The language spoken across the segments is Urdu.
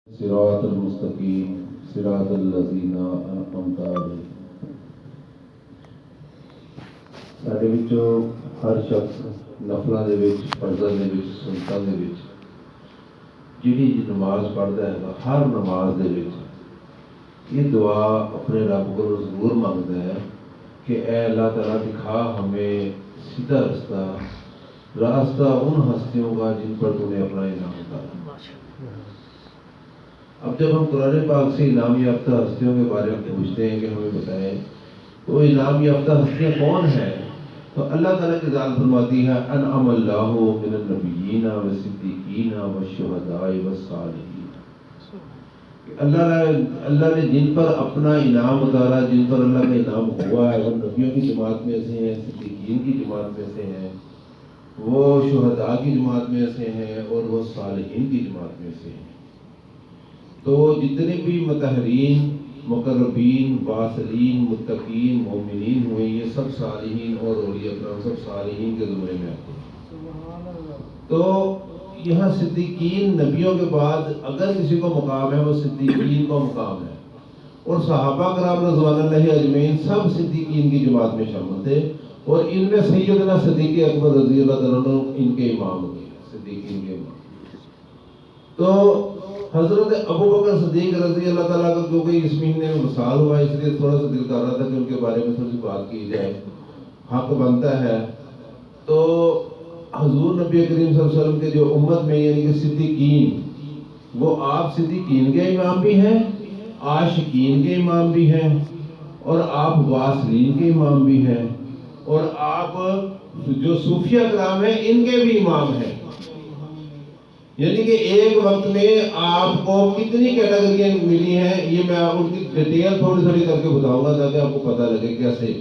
صراط المستقیم صراط الذین انعمت علیہم۔ ਸਾਡੇ ਵਿੱਚੋਂ ਹਰ ਸ਼ਖਸ ਨਫਲਾਂ ਦੇ ਵਿੱਚ, ਫਰਜ਼ਾਂ ਦੇ ਵਿੱਚ, ਸੁਨਤਾਂ ਦੇ ਵਿੱਚ ਜਿਹੜੀ ਨਮਾਜ਼ ਪੜ੍ਹਦਾ ਹੈ, ਹਰ ਨਮਾਜ਼ ਦੇ ਵਿੱਚ یہ دعا اپنے رب کو ضرور مانگتا ہے کہ اے اللہ تعالیٰ دکھا ہمیں سیدھا راستہ ان ہستیوں کا جن پر تو نے اپنا انعام اتارا۔ اب جب ہم قرآن پاک سے انعام یافتہ ہستیوں کے بارے میں پوچھتے ہیں کہ ہمیں بتائیں تو انعام یافتہ ہستیاں کون ہیں، تو اللہ تعالیٰ کی ذات فرماتی ہے انعم اللہ من النبیین والصدیقین والشہداء والصالحین۔ اللہ نے جن پر اپنا انعام اتارا، جن پر اللہ کا انعام ہوا ہے، وہ نبیوں کی جماعت میں سے ہیں، صدیقین کی جماعت میں سے ہیں، وہ شہداء کی جماعت میں سے ہیں، اور وہ صالحین کی جماعت میں سے ہیں۔ تو جتنے بھی مطہرین، مقربین، واصلین، متقین، مومنین ہوئے، یہ سب صالحین اور اولیاء کرام سب صالحین کے زمرے میں آتے ہیں۔ تو یہاں صدیقین نبیوں کے بعد اگر کسی کو مقام ہے وہ صدیقین کو مقام ہے، اور صحابہ کرام رضوان اللہ اجمعین سب صدیقین کی جماعت میں شامل تھے، اور ان میں سیدنا صدیق اکبر رضی اللہ تعالیٰ عنہ ان کے امام ہوئے، صدیقین کے امام۔ تو حضرت ابو بکر صدیق رضی اللہ تعالیٰ کا کیونکہ اس مہینے میں وصال ہوا، اس لیے تھوڑا سا دل کر رہا تھا کہ ان کے بارے میں تھوڑی سی بات کی جائے، حق بنتا ہے۔ تو حضور نبی کریم صلی اللہ علیہ وسلم کے جو امت میں یعنی کہ صدیقین، وہ آپ صدیقین کے امام بھی ہیں، عاشقین کے امام بھی ہیں، اور آپ واصلین کے امام بھی ہیں، اور آپ جو صوفیہ کرام ہیں ان کے بھی امام ہیں۔ یعنی کہ ایک وقت میں آپ کو کتنی کیٹیگریاں ملی ہیں، یہ میں ان کی ڈیٹیل تھوڑی کر کے بتاؤں گا تاکہ آپ کو پتہ لگے کیسے۔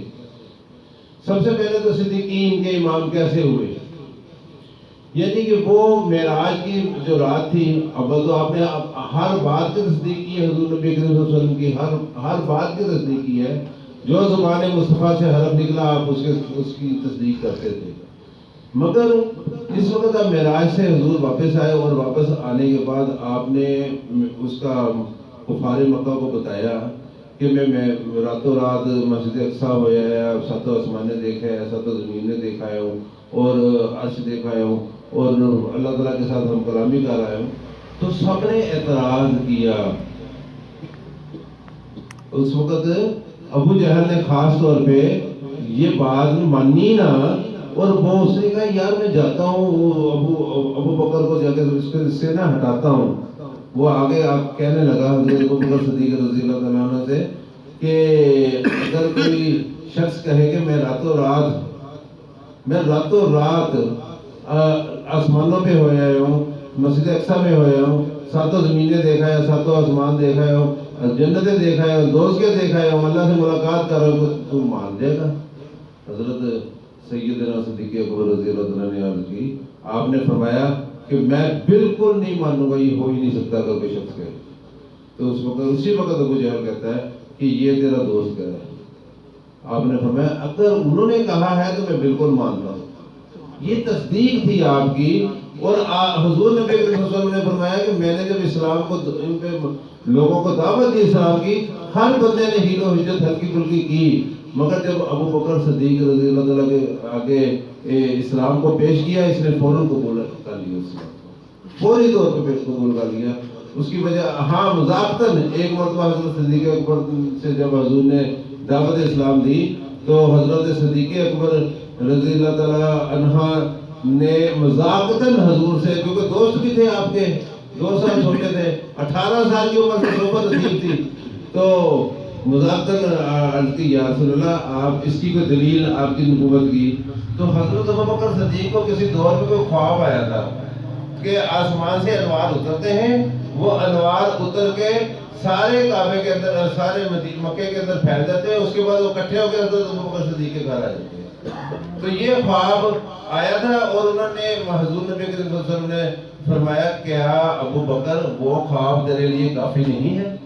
سب سے پہلے تو صدیقین کے امام کیسے ہوئے، یعنی کہ وہ معراج کی جو رات تھی، اب تو آپ نے ہر بات کی تصدیق کی ہے، حضور نبی کریم صلی اللہ علیہ وسلم کی ہر بات کی تصدیق کی ہے، جو زبان مصطفیٰ سے حرف نکلا آپ اس کی تصدیق کرتے تھے۔ مگر اس وقت آپ معراج سے حضور واپس آئے، اور واپس آنے کے بعد آپ نے اس کا کفار مکہ کو بتایا کہ میں راتوں رات مسجد اقصیٰ ہویا ہے، ساتوں آسمانیں دیکھا ہے، ساتوں زمینیں دیکھا ہے ہوں، اور عرش دیکھا ہے ہوں، اور اللہ تعالیٰ کے ساتھ ہم کلامی کر رہے ہوں۔ تو سب نے اعتراض کیا۔ اس وقت ابو جہل نے خاص طور پہ یہ بات مانی نہ، اور وہ اس نے کہا یار میں جاتا ہوں ابو بکر کو جا کے اس سے نہ ہٹاتا ہوں۔ وہ آگے آپ کہنے لگا حضرت ابو بکر صدیق رضی اللہ تعالیٰ عنہ سے کہ اگر کوئی شخص کہے کہ میں راتوں رات آسمانوں پہ ہویا ہوں، مسجد اقصیٰ میں ہویا ہوں، ساتوں زمینیں دیکھا ہے، ساتوں آسمان دیکھا ہے، جنتیں دیکھا ہے، دوزخیں دیکھا ہے، اللہ سے ملاقات کر رہا ہوں، تو مان دے گا؟ حضرت سیدنا صدیق اکبر رضی اللہ عنہ نے عرض کی، آپ نے فرمایا کہ میں بالکل نہیں مانوں گا، یہ ہو ہی نہیں سکتا اگر کوئی شخص کہے۔ تو اسی وقت ابو جہل کہتا ہے کہ یہ تیرا دوست کہہ رہا ہے۔ آپ نے فرمایا اگر انہوں نے کہا ہے تو میں بالکل مانتا ہوں۔ یہ تصدیق تھی آپ کی، اور حضور نبی صلی اللہ علیہ وسلم نے فرمایا کہ میں نے جب اسلام کو ان پہ لوگوں کو دعوت دی اسلام کی، ہر بندے نے حیل و حجت ہلکی پھلکی کی، مگر جب ابو بکر صدیق رضی اللہ تعالیٰ کے آگے اسلام کو پیش کیا، اس نے فوراً قبول کر لیا، اسلام کو فوری طور پہ قبول کر لیا۔ اس کی وجہ ہاں مذاقتاً ایک مرتبہ حضرت صدیق اکبر سے جب حضور نے دعوت اسلام دی تو حضرت صدیق اکبر رضی اللہ تعالیٰ عنہ نے مذاقتاً حضور سے، کیونکہ دوست بھی تھے آپ کے، 2 سال چھوٹے تھے، 18 سال کی عمر سے صحبت نصیب تھی، تو مذاقتاً عرض کی یا رسول اللہ آپ اس کی کوئی دلیل آپ کی نبوت کی۔ تو حضرت ابو بکر صدیق کو کسی دور میں کوئی خواب آیا تھا کہ آسمان سے انوار اترتے ہیں، وہ انوار اتر کے سارے کعبے کے اندر، سارے مکے کے اندر پھیل جاتے ہیں، اس کے بعد وہ اکٹھے ہو کے حضرت ابو بکر صدیق کے گھر آ جاتے ہیں۔ تو یہ خواب آیا تھا، اور انہوں نے حضور نبی کریم صلی اللہ علیہ وسلم نے فرمایا کیا ابو بکر وہ خواب تیرے لیے کافی نہیں ہے؟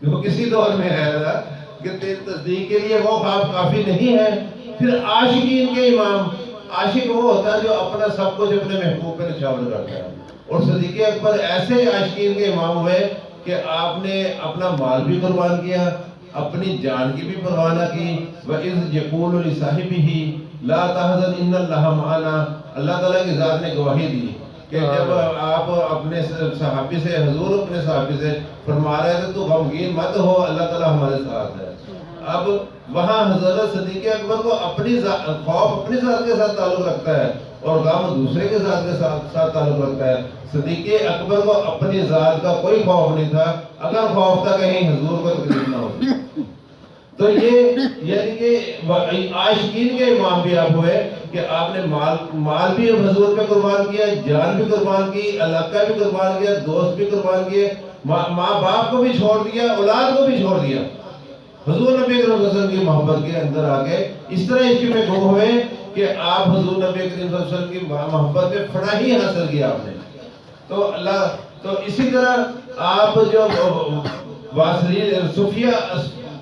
وہ کسی دور میں آیا تھا کہ تیری تصدیق کے لیے وہ خواب کافی نہیں ہے۔ پھر عاشقین کے امام عاشق وہ ہوتا ہے جو اپنا سب کچھ اپنے محبوب پہ نچھاور کرتا ہے. اور صدیق اکبر ایسے عاشقین کے امام ہوئے کہ آپ نے اپنا مال بھی قربان کیا, اپنی جان کی بھی پرواہ نہ کی. وَإِذْ يَقُولُ لِصَاحِبِهِ لَا تَحْزَنْ إِنَّ اللَّهَ مَعَنَا, اللہ تعالیٰ کی ذات نے گواہی دی کہ جب آپ اپنے صحابی سے, حضور اپنے صحابی سے فرما رہے تھے تو غمگین مت ہو, اللہ تعالیٰ ہمارے ساتھ ہے. اب وہاں حضرت صدیق اکبر کو اپنی خوف اپنی ذات کے ساتھ تعلق رکھتا ہے اور غم دوسرے کے ذات کے ساتھ تعلق رکھتا ہے. صدیق اکبر کو اپنی ذات کا کوئی خوف نہیں تھا, اگر خوف تھا کہیں حضور کو تکلیف نہ ہوتی. تو یہ یعنی کہ عاشقین کے امام بھی آپ ہوئے کہ آپ نے مال بھی حضور پہ قربان کیا, جان بھی قربان کی, علاقہ بھی قربان کیا, دوست بھی قربان کیے, ماں باپ کو بھی چھوڑ دیا, اولاد کو بھی چھوڑ دیا. حضور نبی کریم صلی اللہ علیہ وسلم کی محبت کے اندر آگے اس طرح عشق میں گم ہوئے کہ آپ حضور نبی کریم صلی اللہ علیہ وسلم کی محبت میں فناہی حاصل کیا آپ نے. تو اللہ تو اسی طرح آپ جو واصلین صوفیہ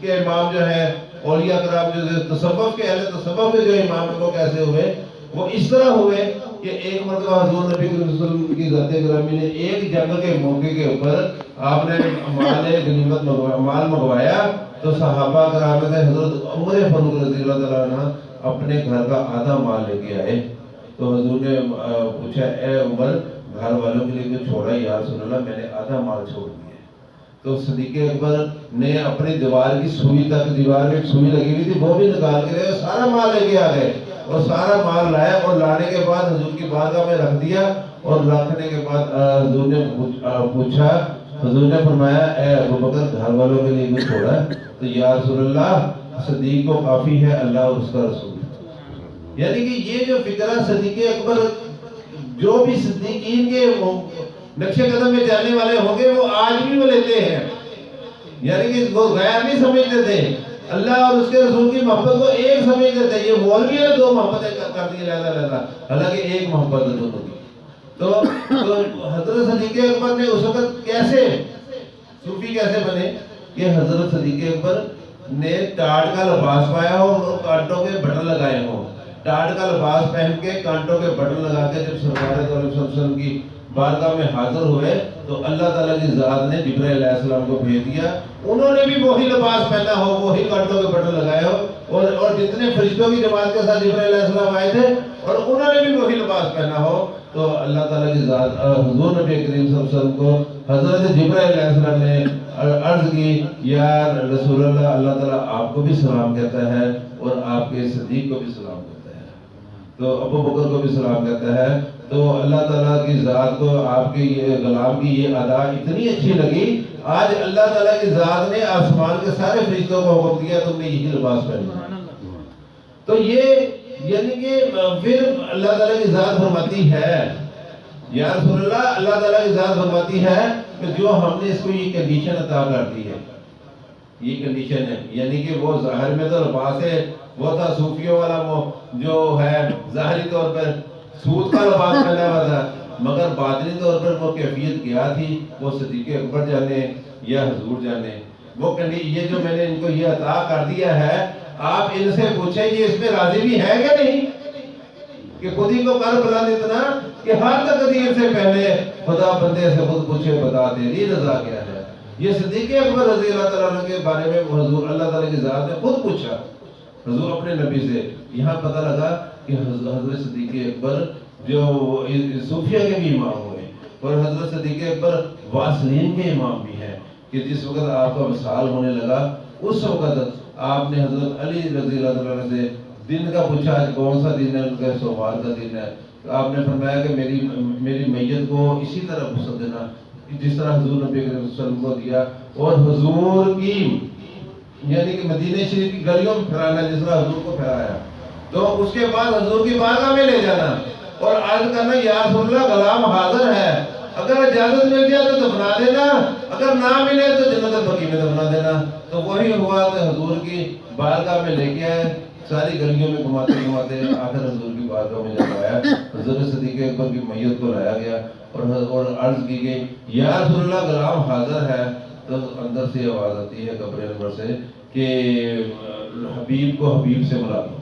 کے امام جو ہیں, اولیاء کرام جو تصوف کے اہل تصوف کے جو امام ہیں وہ کیسے ہوئے, وہ اس طرح ہوئے کہ ایک مرتبہ حضور نبی صلی اللہ علیہ وسلم کی ذات گرامی نے ایک جنگ کے موقع کے اوپر آپ نے غنیمت مال منگوایا تو صحابہ کرام نے حضرت عمر فاروق رضی اللہ تعالیٰ عنہ اپنے گھر کا آدھا مال لے کے آئے. تو حضور نے پوچھا اے عمر گھر والوں کے لیے کچھ چھوڑا؟ یا رسول اللہ میں نے آدھا مال چھوڑ دیا. تو صدیق اکبر نے اپنی دیوار کی سوئی تک, دیوار میں ایک سوئی لگی ہوئی تھی وہ بھی نکال کے گئے, سارا مال لے کے آ گئے اور سارا مال لائے اور لانے کے بعد حضور کی بارگاہ میں رکھ دیا. اور رکھنے کے بعد حضور نے پوچھا, حضور نے فرمایا اے ابوبکر گھر والوں کے لیے کچھ چھوڑا ہے؟ تو یا رسول اللہ صدیق کو کافی ہے اللہ اور اس کا رسول. یعنی کہ یہ جو فکرہ صدیق اکبر جو بھی صدیقین کے نقشے قدم میں چلنے والے ہوں گے وہ آج بھی وہ لیتے ہیں. یعنی کہ وہ غیر نہیں سمجھتے تھے, اللہ اور اس کے رسول کی محبت کو ایک سمجھتے تھے. یہ مولوی نے دو محبتیں کر دی علیحدہ, حالانکہ ایک محبت ہے دونوں کی. تو حضرت صدیق اکبر نے اس وقت کیسے صوفی کیسے بنے کہ حضرت صدیق اکبر نے ٹاٹ کا لباس پایا ہو اور کانٹوں کے بٹن لگائے ہوں. ٹاٹ کا لباس پہن کے کانٹوں کے بٹن لگا کے جب سرکار صلی اللہ علیہ وسلم کی بارگاہ میں حاضر ہوئے تو اللہ تعالیٰ کی ذات نے جبرائیل علیہ السلام کو بھیج دیا. انہوں نے بھی وہی لباس پہنا ہو, وہی کانٹوں کے بٹن لگائے ہو اور جتنے فرشتوں کی جماعت کے ساتھ جبرائیل علیہ السلام آئے تھے اور انہوں نے بھی وہی لباس پہنا ہو. تو اللہ تعالیٰ کی ذات حضور نبی کریم صلی اللہ علیہ وسلم کو حضرت جبرائیل علیہ السلام نے عرض کی یا رسول اللہ, اللہ تعالیٰ آپ کو بھی سلام کہتا ہے اور آپ کے صدیق کو بھی سلام کہتا ہے, تو ابو بکر کو بھی سلام کہتا ہے. تو اللہ تعالیٰ کی ذات کو آپ کے یہ غلام کی یہ ادا اتنی اچھی لگی, آج اللہ تعالیٰ کی ذات نے آسمان کے سارے فرشتوں کو حکم دیا تم نے یہی لباس پہنا. تو یہ یعنی کہ پھر اللہ تعالیٰ کی ذات فرماتی ہے یا رسول اللہ, اللہ تعالیٰ کی ذات فرماتی ہے کہ جو ہم نے اس کو یہ کنڈیشن عطا کر دی ہے, یہ کنڈیشن ہے. یعنی کہ وہ ظاہر میں تو لباس ہے, وہ تھا صوفیوں والا جو ہے ظاہری طور پر سود کا لباس پہنا ہوا تھا, مگر باطنی طور پر وہ کیفیت کیا تھی وہ صدیق اکبر جانے یا حضور جانے. وہ یہ جو میں نے ان کو یہ عطا کر دیا ہے, آپ ان سے پوچھیں یہ اس میں راضی بھی ہے کہ نہیں, کہ خود ہی کو کر بلند اتنا کہ ہر تقدیر سے پہلے خدا بندے سے خود پوچھے بتا تیری رضا کیا ہے. یہ صدیق اکبر رضی اللہ تعالیٰ عنہ کے بارے میں حضور اللہ تعالیٰ کی ذات نے خود پوچھا حضور اپنے نبی سے. یہاں پتہ لگا کہ حضرت صدیق اکبر جو صوفیہ کے بھی امام ہوئے اور حضرت صدیق اکبر واصلین کے امام بھی ہیں, کہ جس وقت آپ کا وصال ہونے لگا اس وقت آپ نے حضرت علی رضی اللہ عنہ سے دن کا پوچھا آج کون سا دن ہے, ان کا سوموار کا دن ہے. آپ نے فرمایا کہ میری میت کو اسی طرح غسل دینا جس طرح حضور نبی کریم صلی اللہ علیہ وسلم کو دیا, اور حضور کی یعنی کہ مدینہ شریف کی گلیوں میں پھرانا جس طرح حضور کو پھرایا. تو اس کے بعد حضور کی بارگاہ میں لے جانا اور عرض کرنا یا رسول اللہ غلام حاضر ہے, اگر اجازت مل جائے تو دفنا دینا, اگر نہ ملے تو جنت البقیع میں دفنا دینا. تو وہی ہوا کہ حضور کی بارگاہ میں لے کے آئے, ساری گلیوں میں گھماتے گھماتے آخر حضور کی بارگاہ میں جب آیا حضرت صدیق اکبر کی میت کو لایا گیا اور عرض کی گئی یا رسول اللہ غلام حاضر ہے. تو اندر سے آواز آتی ہے قبر انور سے کہ حبیب کو حبیب سے ملا دو,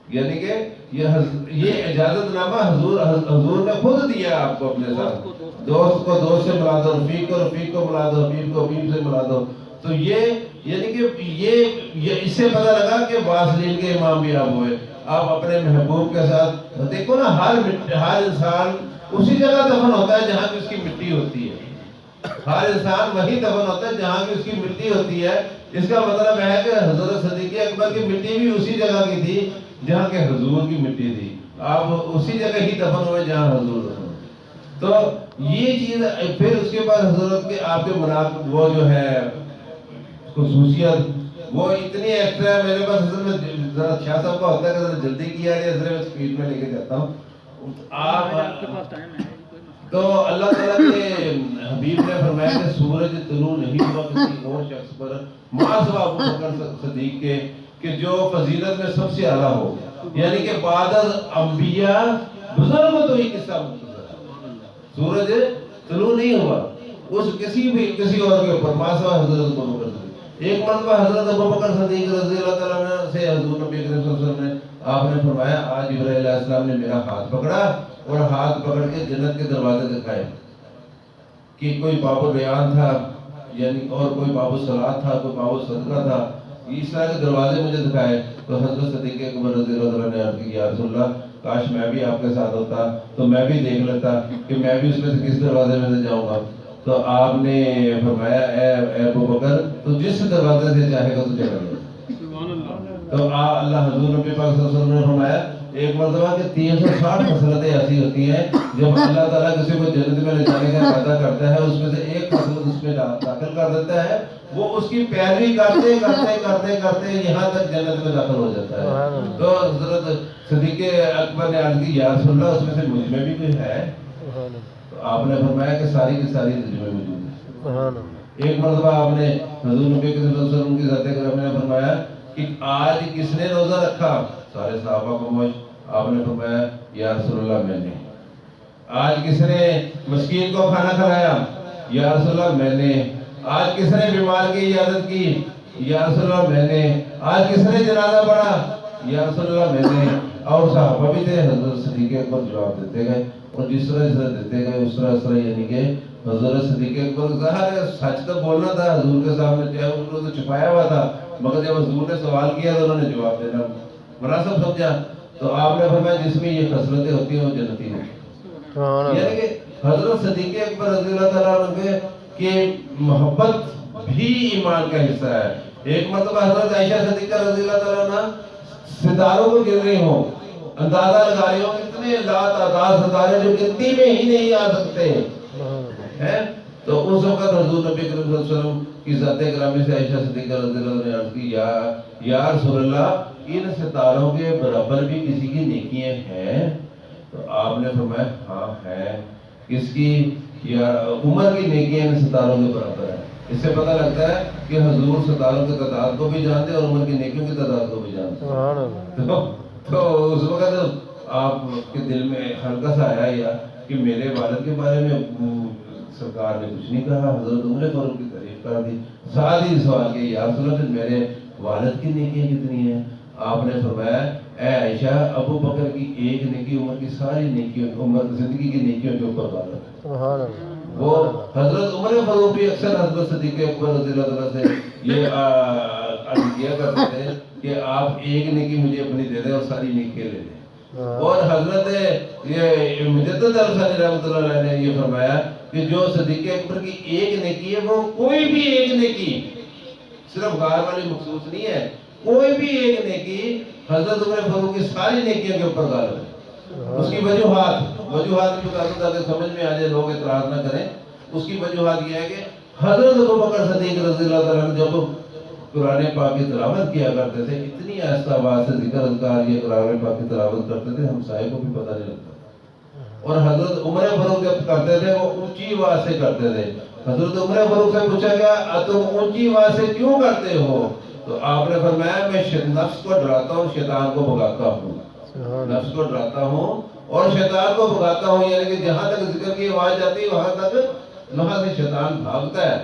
یعنی کہ یہ اجازت نامہ حضور نے خود دیا آپ کو اپنے ساتھ. دوست کو دوست سے ملا دو، رفیق کو ملا دو، حبیب کو حبیب سے ملا دو. تو یہ یعنی کہ یہ اس سے پتہ لگا کہ واصلین کے امام بھی آپ ہوئے. آپ اپنے محبوب کے ساتھ دیکھو نا، ہر انسان اسی جگہ دفن ہوتا ہے جہاں کی اس کی مٹی ہوتی ہے. ہر انسان وہی دفن ہوتا ہے جہاں کی اس کی مٹی ہوتی ہے. اس کا مطلب ہے کہ حضرت صدیق اکبر کی مٹی بھی اسی جگہ کی تھی جہاں کے حضور کی مٹی تھی. آپ اسی جگہ ہی دفن ہوئے جہاں حضور دفن. تو یہ چیز پھر اس کے بعد حضرت کے آپ کے مناقب وہ جو ہے خصوصیت وہ اتنی ایکسٹرا ہے. میرے پاس اصل میں ذرا شاہ صاحب کا ہوتا ہے کہ ذرا جلدی کیا جائے، اس لیے میں اسپیڈ میں لے کے جاتا ہوں. آپ تو اللہ تعالیٰ کے حبیب نے فرمایا کہ سورج طلوع نہیں ہوا کسی اور شخص پر ما سوا ابو بکر صدیق کے کہ جو فضیلت میں سب سے اعلیٰ ہو. یعنی کہ بعد از انبیاء بزرگ تو ہی قصہ سورج طلوع نہیں ہوا اس کسی اور کے اوپر ما سوا حضرت ابو بکر صدیق. ایک مرتبہ حضرت ابو بکر صدیق رضی اللہ تعالیٰ عنہ سے حضور نبی کریم صلی اللہ علیہ وسلم نے آپ نے فرمایا آج جبرائیل علیہ السلام نے میرا ہاتھ پکڑا اور ہاتھ پکڑ کے جنت کے دروازے دکھائے کہ کوئی باب الریان تھا یعنی اور کوئی باب الصلاۃ تھا، کوئی باب الصدقہ تھا. اس طرح کے دروازے مجھے دکھائے. تو حضرت صدیق اکبر رضی اللہ عنہ نے عرض کی یا رسول اللہ کاش میں بھی آپ کے ساتھ ہوتا تو میں بھی دیکھ لیتا کہ میں بھی اس میں سے کس دروازے میں سے جاؤں گا. تو آپ نے فرمایا اے ابو بکر تو جس دروازے سے چاہے گا تو چلا جائے. تو اللہ حضور نبی پاک صلی اللہ علیہ وسلم نے فرمایا ایک مرتبہ کہ 360 خصلتیں ایسی ہوتی ہیں جب اللہ تعالیٰ کسی کو جنت میں لے جانے کا ارادہ کرتا ہے اس میں سے ایک خصلت اس میں داخل کر دیتا ہے، وہ اس کی پیروی کرتے کرتے کرتے کرتے یہاں تک جنت میں داخل ہو جاتا ہے. تو حضرت صدیق اکبر نے عرض کی یا رسول اللہ اس میں سے مجھ میں بھی کوئی ہے؟ تو آپ نے فرمایا کہ ساری کی ساری تجھ میں موجود ہے. ایک مرتبہ آپ نے حضور نبی صلی اللہ علیہ وسلم کی ذات کرام نے فرمایا کہ آج کس نے روزہ رکھا؟ سارے صحابہ کو موج. آپ نے فرمایا یا رسول اللہ میں نے. آج کس نے مسکین کو کھانا کھلایا؟ یا رسول اللہ میں نے. آج کس نے بیمار کی عیادت کی؟ یا رسول اللہ میں نے. آج کس نے جنازہ پڑھا؟ یا رسول اللہ میں نے. اور صحابہ بھی تھے. حضرت صدیق اکبر جواب دیتے گئے اور جس طرح دیتے گئے اس طرح یعنی کہ حضرت صدیق اکبر ظاہر ہے سچ تو بولنا تھا حضور کے سامنے، چاہے ان کو تو چھپایا ہوا تھا، مگر جب حضور نے سوال کیا تو انہوں نے جواب دینا مناسب سمجھا. تو آپ نے فرمایا جس میں یہ خصلتیں ہوتی ہیں وہ جنتی ہیں. یعنی کہ حضرت صدیق اکبر رضی اللہ تعالیٰ عنہ کے محبت بھی ایمان کا حصہ ہے. ایک مرتبہ حضرت عائشہ صدیقہ رضی اللہ تعالیٰ عنہ ستاروں کو گر رہی ہوں، اندازہ لگا رہی ہوں کتنے لا تعداد ستارے جو گنتی میں ہی نہیں آ سکتے ہیں. تو اس وقت حضور نبی کریم صلی اللہ علیہ وسلم کی ذات گرامی سے عائشہ صدیقہ رضی اللہ عنہ نے عرض کی یا رسول اللہ ان ستاروں کے برابر بھی کسی کی نیکیاں ہیں؟ تو آپ نے فرمایا ہاں ہے. کس کی؟ یا عمر کی نیکیاں ان ستاروں کے برابر ہے. اس سے پتہ لگتا ہے کہ حضور ستاروں کی تعداد کو بھی جانتے اور عمر کی نیکیوں کی تعداد کو بھی جانتے. تو اس وقت آپ کے دل میں ہلکا سا آیا یا کہ میرے والد کے بارے میں سرکار نے کچھ نہیں کہا، حضرت عمر فاروق کی تعریف کر دی. ساتھ ہی سوال کہ یا رسول اللہ میرے والد کی نیکیاں کتنی ہیں؟ آپ نے فرمایا اے عائشہ ابو بکر کی ایک نیکی عمر کی ساری نیکیوں عمر زندگی کی نیکیوں کے اوپر غالب ہے. وہ حضرت عمر فاروق بھی اکثر حضرت صدیق اکبر رضی اللہ تعالیٰ سے یہ عرض کیا کرتے تھے کہ آپ ایک نیکی مجھے اپنی دے دیں اور ساری نیکیاں لے لیں. اور حضرت یہ مجدد الثانی رحمۃ اللہ علیہ نے یہ فرمایا کہ جو صدیق اکبر کی ایک نیکی ہے وہ کوئی بھی ایک نیکی صرف غار والی مخصوص نہیں ہے، کوئی بھی ایک نیکی حضرت عمر فاروق کی ساری نیکیوں کے اوپر غالب ہے. اس کی وجوہات بھی بتا دوں تاکہ سمجھ میں آ جائے، لوگ اعتراض نہ کریں. اس کی وجوہات یہ ہے کہ حضرت ابو بکر صدیق رضی اللہ تعالیٰ عنہ جب قرآن پاک کی تلاوت کیا کرتے تھے اتنی آہستہ آواز سے ذکر اذکار یہ قرآن پاک کی تلاوت کرتے تھے ہمسائے کو بھی پتہ نہیں لگتا. اور حضرت عمر فاروق جب کرتے تھے وہ اونچی آواز سے کرتے تھے. حضرت عمر فاروق سے پوچھا گیا تم اونچی آواز سے کیوں کرتے ہو؟ تو آپ نے فرمایا میں نفس کو ڈراتا ہوں شیطان کو بھگاتا ہوں. نفس کو ڈراتا ہوں اور شیطان کو بھگاتا ہوں، یعنی کہ جہاں تک ذکر کی آواز جاتی ہے وہاں سے شیطان بھاگتا ہے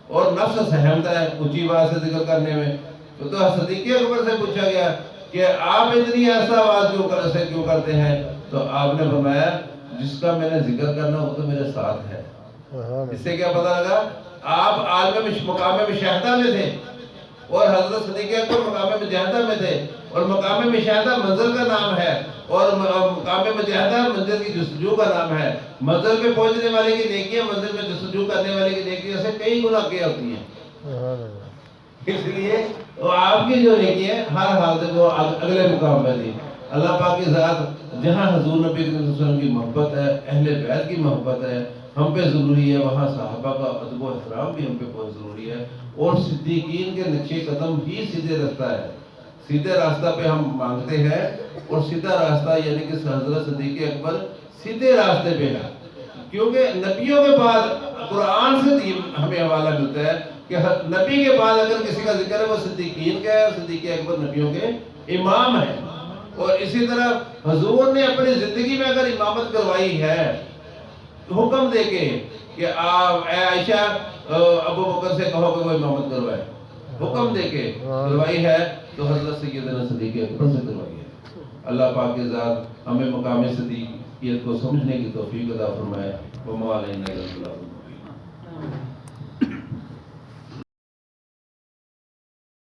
اور نفس سہمتا ہے اونچی آواز سے ذکر کرنے میں. تو صدیق اکبر سے پوچھا گیا کہ آپ اتنی ایسا آواز کیوں کرتے ہیں؟ تو آپ نے فرمایا جس کا میں نے ذکر کرنا وہ تو میرے ساتھ ہے۔ اس سے کیا پتہ لگا؟ آپ عالم مقام مشاہدہ میں تھے اور حضرت صدیق اکبر مقام مجاہدہ میں تھے، اور مقام مشاہدہ منزل کا نام ہے، اور مقام مجاہدہ منزل کی جستجو کا نام ہے۔ منزل پہ پہنچنے والے کی نیکیاں منزل میں جستجو کرنے والے کی نیکیوں سے کئی گنا کیا ہوتی ہیں۔ اس لیے وہ آپ کی جو نیکی ہے ہر حال سے وہ اگلے مقام پہ تھی۔ اللہ پاک کی ذات جہاں حضور نبی صلی اللہ علیہ وسلم کی محبت ہے، اہل بیت کی محبت ہے، ہم پہ ضروری ہے، وہاں صحابہ کا ادب و احترام بھی ہم پہ بہت ضروری ہے، اور صدیقین کے نقشے قدم ہی سیدھے راستہ ہے۔ سیدھے راستہ پہ ہم مانگتے ہیں، اور سیدھا راستہ یعنی کہ حضرت صدیق اکبر سیدھے راستے پہ ہے، کیونکہ نبیوں کے بعد قرآن سے ہمیں حوالہ ملتا ہے کہ نبی کے بعد اگر کسی کا ذکر ہے وہ صدیقین کا ہے، صدیق اکبر نبیوں کے امام ہیں۔ اور اسی طرح حضور نے اپنی زندگی میں اگر امامت کروائی ہے حکم دے کے کہ اے عائشہ ابو بکر سے کہو کہ وہ امامت کروائے، حکم دے کے کروائی ہے تو حضرت سیدنا صدیق اکبر سے کروائی ہے۔ اللہ پاک کی ذات ہمیں مقام صدیقیت کو سمجھنے کی توفیق عطا فرمائے۔ وما علینا الا البلاغ۔